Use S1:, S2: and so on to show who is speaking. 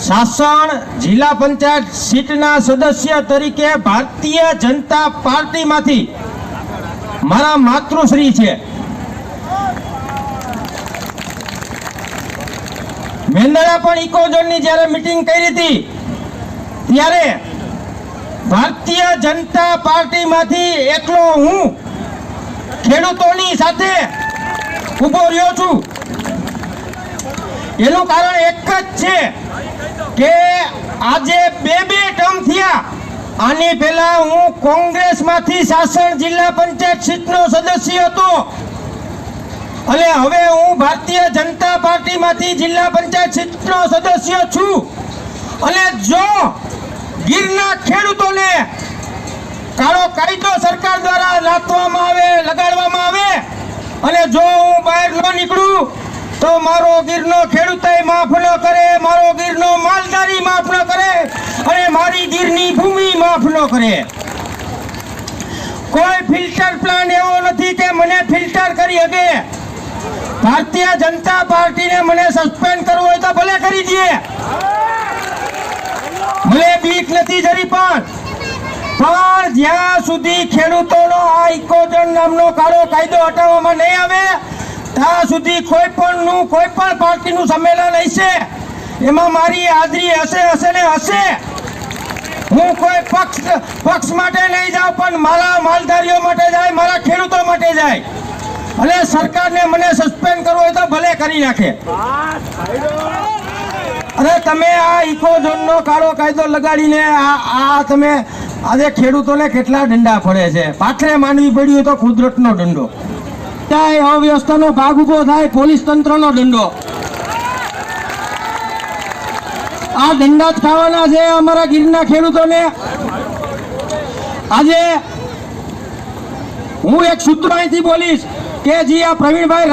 S1: સાસણ જિલ્લા પંચાયત સીટના સદસ્ય તરીકે ભારતીય જનતા પાર્ટીમાંથી મારા માતૃશ્રી છે મેંદડા પણ ઇકોઝોનની જ્યારે મીટિંગ કરી હતી ત્યારે ભારતીય જનતા પાર્ટીમાંથી એકલો હું ખેડૂતોની સાથે ઊભો રહ્યો છું। એનું કારણ એક જ છે કે આજે બે ટર્મ થયા। આની પહેલા હું કોંગ્રેસમાંથી સાસણ જિલ્લા પંચાયત સીટનો સદસ્ય હતો અને હવે હું ભારતીય જનતા પાર્ટીમાંથી જિલ્લા પંચાયત સીટનો સદસ્ય છું। અને જો ગીરના ખેડૂતોને કાળો કાયદો સરકાર દ્વારા નાખવામાં આવે, લગાડવામાં આવે અને જો હું બહાર ન નીકળું તો મારો ગીરનો ખેડૂત માફ ન કરે, મારો ગીરનો માલધારી માફ ન કરે અને મારી ગીરની ભૂમિ માફ ન કરે। કોઈ ફિલ્ટર પ્લાન્ટ એવો નથી કે મને ફિલ્ટર કરી શકે। ભારતીય જનતા પાર્ટીને મને સસ્પેન્ડ કરવો હોય તો ભલે કરી દે, મને બીક નથી જરી પણ જ્યાં સુધી ખેડૂતોનો આ ઇકોઝોન નામનો કાળો કાયદો હટાવવામાં નહીં આવે ત્યાં સુધી કોઈ પણ પાર્ટીનું સંમેલન હશે એમાં મારી હાજરી હશે ને હશે। હું કોઈ પક્ષ માટે નહીં જાઉં પણ મારા માલધારીઓ માટે જાય, મારા ખેડૂતો માટે જાય અને સરકારને મને સસ્પેન્ડ કરવો હોય તો ભલે કરી નાખે। અરે તમે આ ઇકોઝોનનો કાળો કાયદો લગાડીને આ તમે આજે ખેડૂતોને કેટલા દંડા પડે છે। પાછળ માનવી પડ્યું તો કુદરતનો દંડો, ત્યાં અવ્યવસ્થાનો ભાગ ઉભો થાય પોલીસ તંત્રનો દંડો। આ દંડા જ ખાવાના છે અમારા ગીરના ખેડૂતોને। આજે હું એક સૂત્ર અહીંથી બોલીશ કે જી આ પ્રવીણભાઈ